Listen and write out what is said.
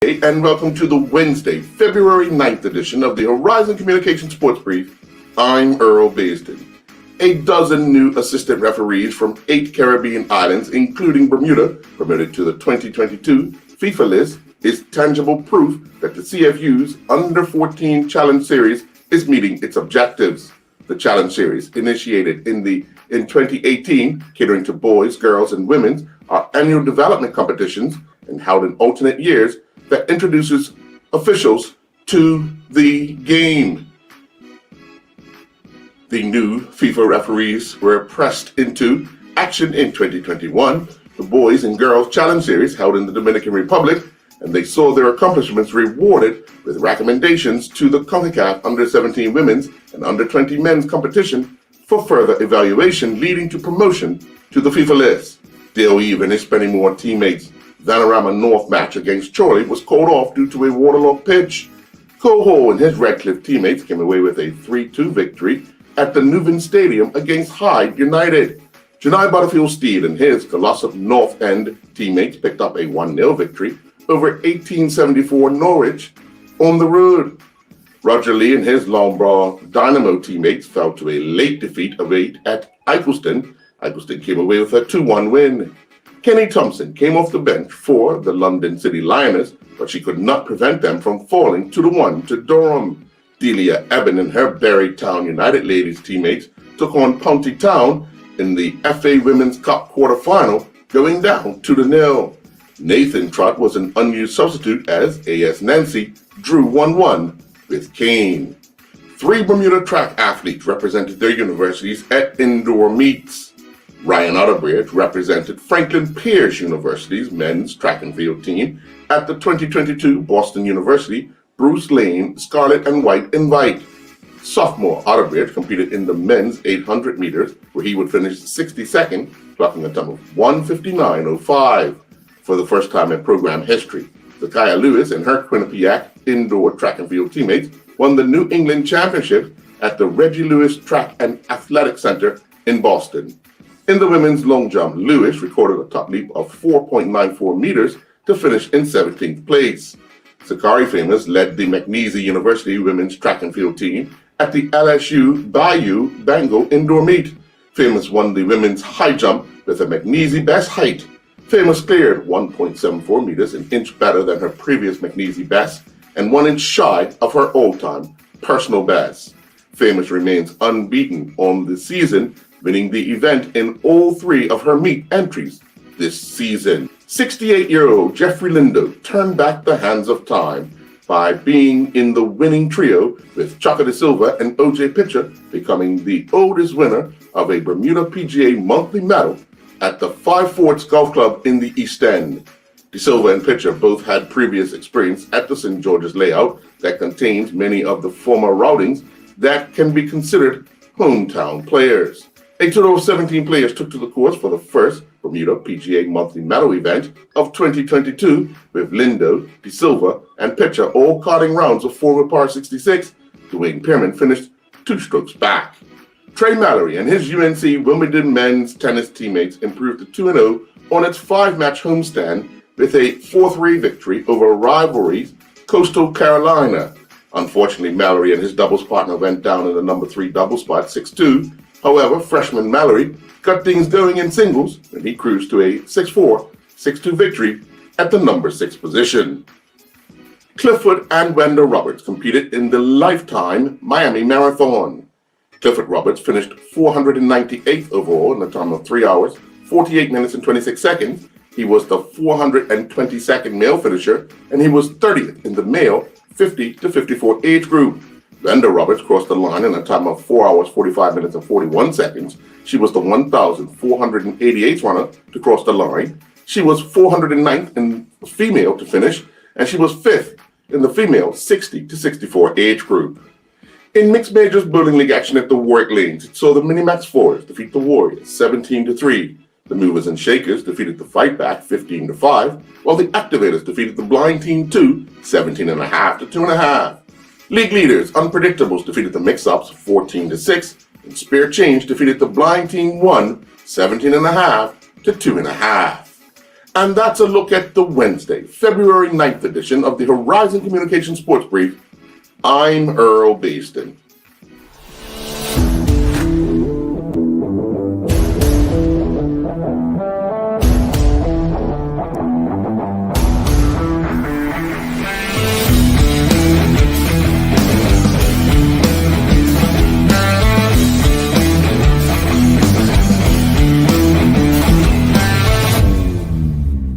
day and welcome to the Wednesday, February 9th edition of the Horizon Communications Sports Brief. I'm Earl Baisden. A dozen new assistant referees from 8 Caribbean islands, including Bermuda, promoted to the 2022 FIFA list, is tangible proof that the CFU's Under-14 Challenge Series is meeting its objectives. The Challenge Series, initiated in 2018, catering to boys, girls, and women's, are annual development competitions and held in alternate years that introduces officials to the game. The new FIFA referees were pressed into action in 2021, the Boys and Girls Challenge Series held in the Dominican Republic, and they saw their accomplishments rewarded with recommendations to the CONCACAF Under-17 Women's and Under-20 Men's competition for further evaluation, leading to promotion to the FIFA list. Dale Eve and his Spennymoor teammates' Vanarama North match against Chorley was called off due to a waterlogged pitch. Coho and his Redcliffe teammates came away with a 3-2 victory at the Newman Stadium against Hyde United. Janai Butterfield-Steed and his Glossop North End teammates picked up a 1-0 victory over 1874 Norwich on the road. Roger Lee and his Loughborough Dynamo teammates fell to a late defeat of 8 at Eccleston. Eccleston came away with a 2-1 win. Kenny Thompson came off the bench for the London City Lioness, but she could not prevent them from falling 2-1 to Durham. Delia Eben and her Berry Town United ladies teammates took on County Town in the FA Women's Cup quarter-final, going down 2-0. Nathan Trott was an unused substitute as AS Nancy drew 1-1 with Kane. 3 Bermuda track athletes represented their universities at indoor meets. Ryan Otterbridge represented Franklin Pierce University's men's track and field team at the 2022 Boston University Bruce Lane Scarlet and White Invite. Sophomore Otterbridge competed in the men's 800 meters, where he would finish 62nd, clocking a time of 1:59.05. For the first time in program history, Zakaya Lewis and her Quinnipiac indoor track and field teammates won the New England Championship at the Reggie Lewis Track and Athletic Center in Boston. In the women's long jump, Lewis recorded a top leap of 4.94 meters to finish in 17th place. Sakari Famous led the McNeese University women's track and field team at the LSU Bayou Bango indoor meet. Famous won the women's high jump with a McNeese best height. Famous cleared 1.74 meters, an inch better than her previous McNeese best and 1 inch shy of her all-time personal best. Famous remains unbeaten on the season, winning the event in all 3 of her meet entries this season. 68-year-old Jeffrey Lindo turned back the hands of time by being in the winning trio with Chaka De Silva and OJ Pitcher, becoming the oldest winner of a Bermuda PGA monthly medal at the Five Forks Golf Club in the East End. De Silva and Pitcher both had previous experience at the St. George's layout that contains many of the former routings that can be considered hometown players. A total of 17 players took to the course for the first Bermuda PGA monthly medal event of 2022, with Lindo, De Silva, and Pitcher all carding rounds of former par 66. Dwayne Pearman finished 2 strokes back. Trey Mallory and his UNC Wimbledon men's tennis teammates improved to 2-0 on its 5-match homestand with a 4-3 victory over rivalries Coastal Carolina. Unfortunately, Mallory and his doubles partner went down in the number 3 double spot 6-2. However, freshman Mallory got things going in singles when he cruised to a 6-4, 6-2 victory at the number 6 position. Clifford and Wendell Roberts competed in the Lifetime Miami Marathon. Clifford Roberts finished 498th overall in a time of 3 hours, 48 minutes and 26 seconds. He was the 422nd male finisher, and he was 30th in the male 50 to 54 age group. Wendell Roberts crossed the line in a time of 4 hours, 45 minutes and 41 seconds. She was the 1,488th runner to cross the line. She was 409th in female to finish, and she was 5th in the female 60 to 64 age group. In mixed majors bowling league action at the Warwick Lanes, it saw the Minimax Fours defeat the Warriors 17-3. The Movers and Shakers defeated the Fight Back 15-5, while the Activators defeated the Blind Team 2 17.5 to 2.5. League leaders Unpredictables defeated the Mix-Ups 14-6, and Spear Change defeated the Blind Team 1 17.5 to 2.5. And that's a look at the Wednesday, February 9th edition of the Horizon Communications Sports Brief. I'm Earl Baston.